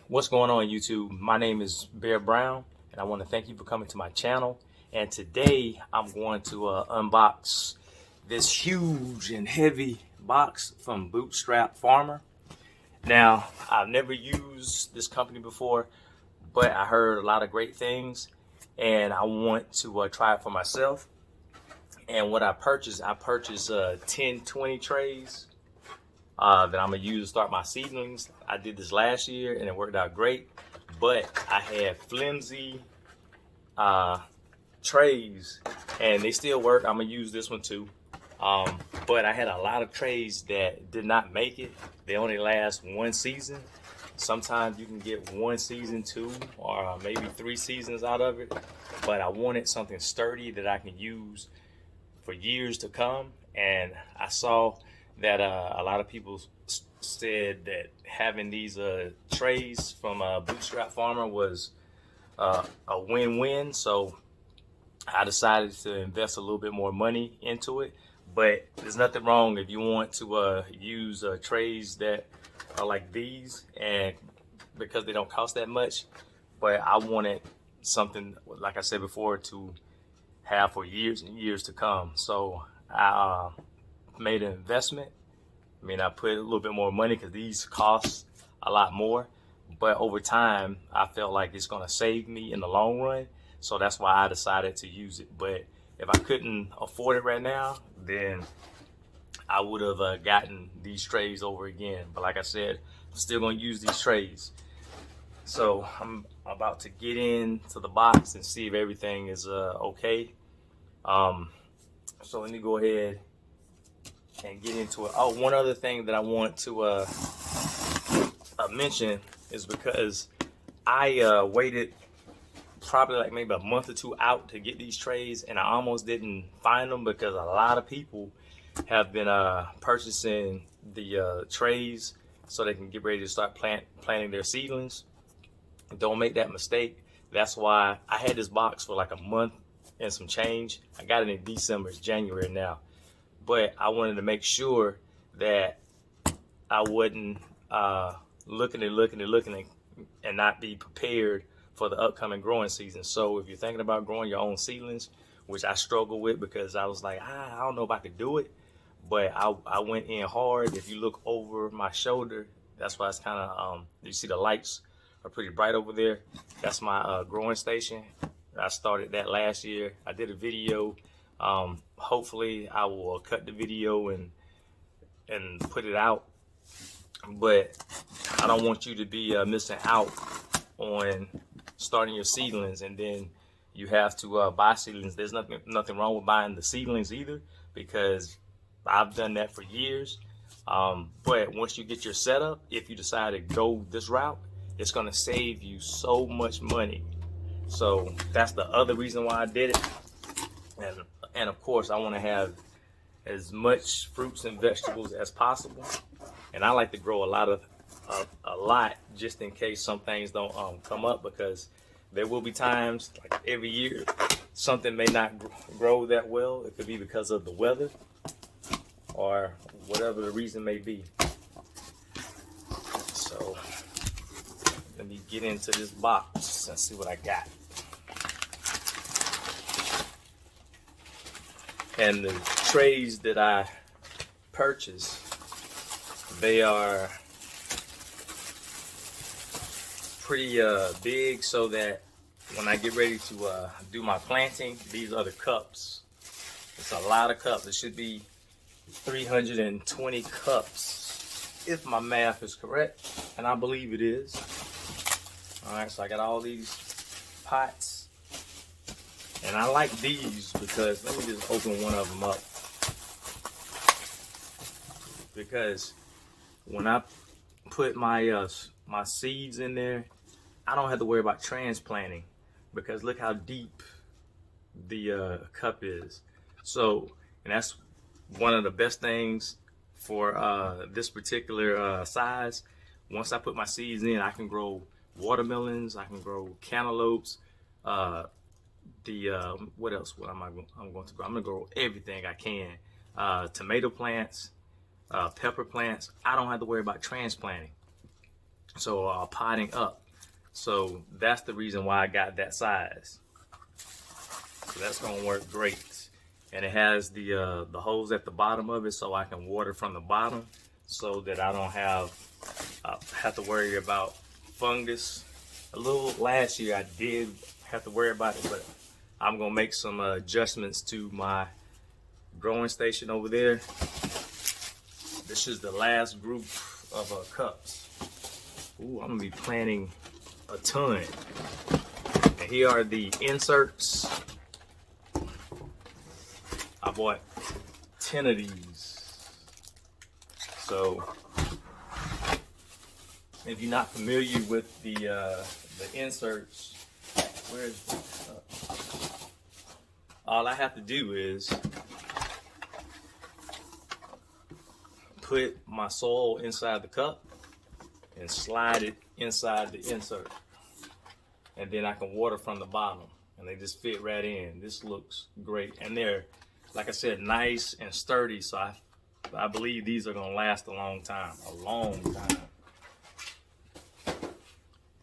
What's going on, YouTube? My name is Bear Brown, and I want to thank you for coming to my channel. And today I'm going to unbox this huge and heavy box from Bootstrap Farmer. Now, I've never used this company before, but I heard a lot of great things, and I want to try it for myself. And what I purchased 10, 20 trays that I'm gonna use to start my seedlings. I did this last year and it worked out great, but I had flimsy trays and they still work. I'm gonna use this one too. But I had a lot of trays that did not make it. They only last one season. Sometimes you can get one season, two, or maybe 3 seasons out of it. But I wanted something sturdy that I can use for years to come. And I saw that a lot of people said that having these trays from Bootstrap Farmer was a win-win. So I decided to invest a little bit more money into it. But there's nothing wrong if you want to use trays that are like these, and because they don't cost that much. But I wanted something, like I said before, to have for years and years to come. So I made an investment. I mean, I put a little bit more money because these cost a lot more, but over time I felt like it's going to save me in the long run. So that's why I decided to use it. But if I couldn't afford it right now, then I would have gotten these trays over again. But like I said, I'm still going to use these trays. So I'm about to get into the box and see if everything is okay. So let me go ahead and get into it. Oh, one other thing that I want to mention is because I waited probably like maybe a month or two out to get these trays, and I almost didn't find them because a lot of people have been purchasing the trays so they can get ready to start planting their seedlings. Don't make that mistake. That's why I had this box for like a month and some change. I got it in December. It's January now, but I wanted to make sure that I wasn't looking and not be prepared for the upcoming growing season. So if you're thinking about growing your own seedlings, which I struggle with because I was like, I don't know if I could do it, but I went in hard. If you look over my shoulder, that's why it's kind of, you see the lights are pretty bright over there. That's my growing station. I started that last year. I did a video. Hopefully I will cut the video and put it out, but I don't want you to be missing out on starting your seedlings and then you have to buy seedlings. There's nothing wrong with buying the seedlings either, because I've done that for years. But once you get your setup, if you decide to go this route, it's going to save you so much money. So that's the other reason why I did it. And of course I want to have as much fruits and vegetables as possible. And I like to grow a lot just in case some things don't come up, because there will be times, like every year, something may not grow that well. It could be because of the weather or whatever the reason may be. So let me get into this box and see what I got. And the trays that I purchased, they are pretty big, so that when I get ready to do my planting, these are the cups. It's a lot of cups. It should be 320 cups, if my math is correct, and I believe it is. All right, so I got all these pots, and I like these because, let me just open one of them up, because when I put my my seeds in there, I don't have to worry about transplanting, because look how deep the cup is. So, and that's one of the best things for this particular size. Once I put my seeds in, I can grow watermelons, I can grow cantaloupes, what else? I'm going to grow? I'm gonna grow everything I can. Tomato plants, pepper plants. I don't have to worry about transplanting. So potting up. So that's the reason why I got that size. So that's gonna work great. And it has the hose at the bottom of it, so I can water from the bottom, so that I don't have to worry about fungus. A little last year I did have to worry about it, but I'm gonna make some adjustments to my growing station over there. This is the last group of cups. Ooh, I'm gonna be planting a ton. And here are the inserts. I bought 10 of these. So if you're not familiar with the inserts, where's the cup? All I have to do is put my soil inside the cup and slide it inside the insert, and then I can water from the bottom, and they just fit right in. This looks great, and they're, like I said, nice and sturdy, so I believe these are gonna last a long time.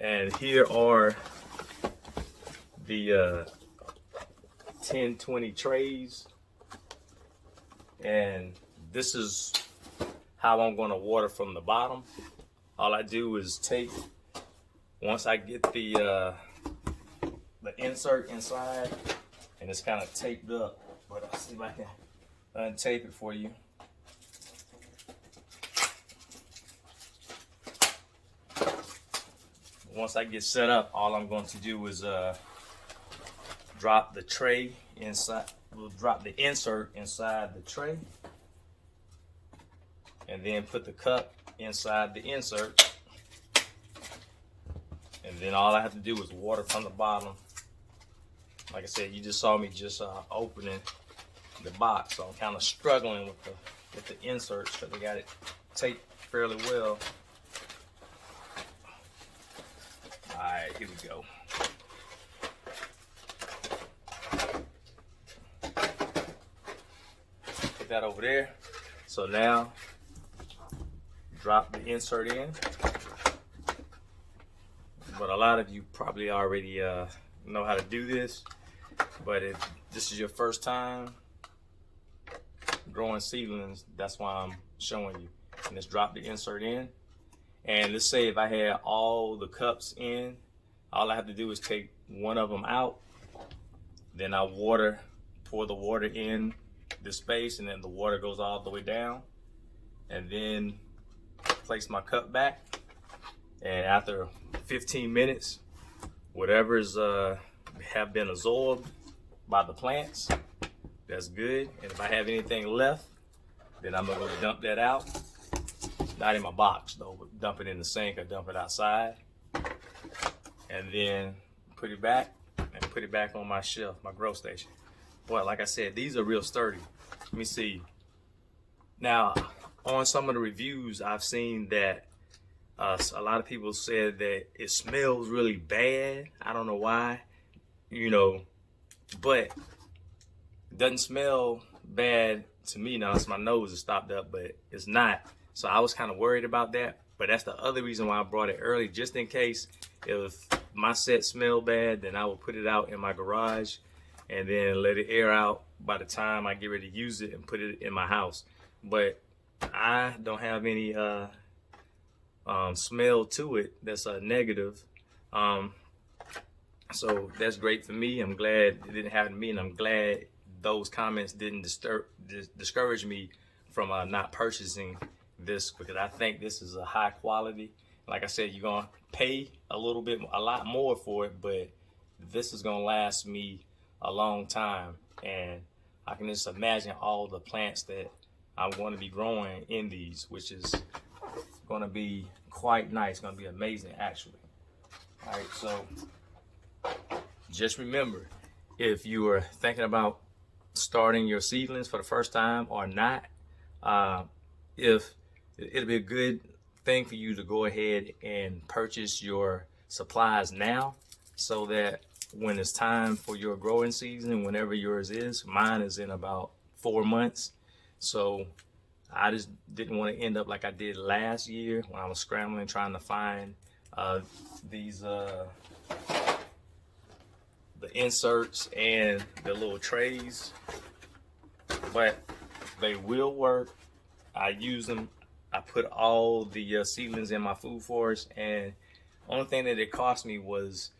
And here are the 10-20 trays, and this is how I'm gonna water from the bottom. All I do is take, once I get the insert inside, and it's kind of taped up, but I'll see if I can untape it for you. Once I get set up, all I'm going to do is drop the tray inside. We'll drop the insert inside the tray, and then put the cup inside the insert, and then all I have to do is water from the bottom. Like I said, you just saw me just opening the box, so I'm kind of struggling with the inserts because they got it taped fairly well. All right, here we go. Put that over there. So now, drop the insert in. But a lot of you probably already know how to do this. But if this is your first time growing seedlings, that's why I'm showing you. And just drop the insert in. And let's say if I had all the cups in, all I have to do is take one of them out. Then I pour the water in the space, and then the water goes all the way down. And then place my cup back. And after 15 minutes, whatever's have been absorbed by the plants, that's good. And if I have anything left, then I'm gonna go dump that out. Not in my box though, but dump it in the sink or dump it outside. And then put it back on my shelf, my grow station. Boy, like I said, these are real sturdy. Let me see. Now, on some of the reviews, I've seen that a lot of people said that it smells really bad. I don't know why, but it doesn't smell bad to me. Now, it's my nose is stopped up, but it's not. So I was kind of worried about that. But that's the other reason why I brought it early, just in case if my set smelled bad, then I will put it out in my garage and then let it air out by the time I get ready to use it and put it in my house. But I don't have any smell to it that's negative. So that's great for me. I'm glad it didn't happen to me, and I'm glad those comments didn't discourage me from not purchasing this, because I think this is a high quality. Like I said, you're gonna pay a lot more for it, but this is gonna last me a long time, and I can just imagine all the plants that I'm going to be growing in these, which is going to be quite nice. Going to be amazing, actually. All right, so just remember, if you are thinking about starting your seedlings for the first time or not, if it'll be a good thing for you to go ahead and purchase your supplies now, so that when it's time for your growing season, whenever yours is, mine is in about 4 months. So I just didn't want to end up like I did last year when I was scrambling trying to find these the inserts and the little trays, but they will work. I use them. I put all the seedlings in my food forest, and only thing that it cost me was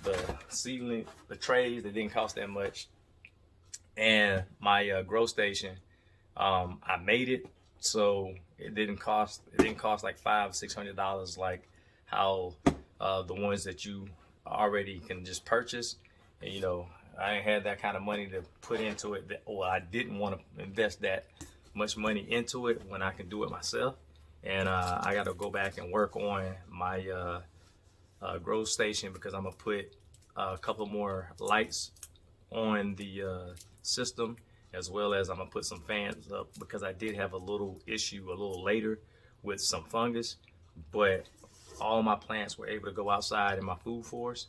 the seedling, the trays. They didn't cost that much, and my grow station. I made it, so it didn't cost. It didn't cost like $500-600 like how the ones that you already can just purchase. And, you know, I ain't had that kind of money to put into it. Or I didn't want to invest that much money into it when I can do it myself. And I got to go back and work on my grow station, because I'm gonna put a couple more lights on the system, as well as I'm gonna put some fans up, because I did have a little issue a little later with some fungus, but all my plants were able to go outside in my food forest,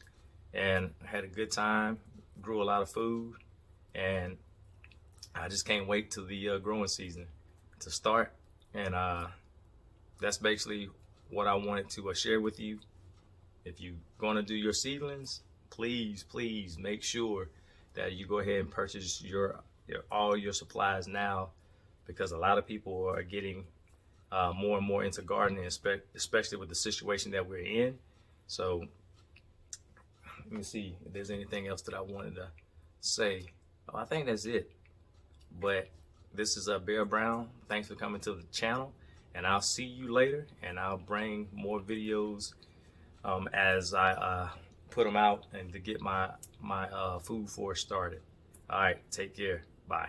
and I had a good time, grew a lot of food, and I just can't wait till the growing season to start. And that's basically what I wanted to share with you. If you're going to do your seedlings, please make sure that you go ahead and purchase all your supplies now, because a lot of people are getting more and more into gardening, especially with the situation that we're in. So let me see if there's anything else that I wanted to say. Oh, I think that's it. But this is Bear Brown. Thanks for coming to the channel, and I'll see you later, and I'll bring more videos as I put them out and to get my food forest started. All right, take care. Bye.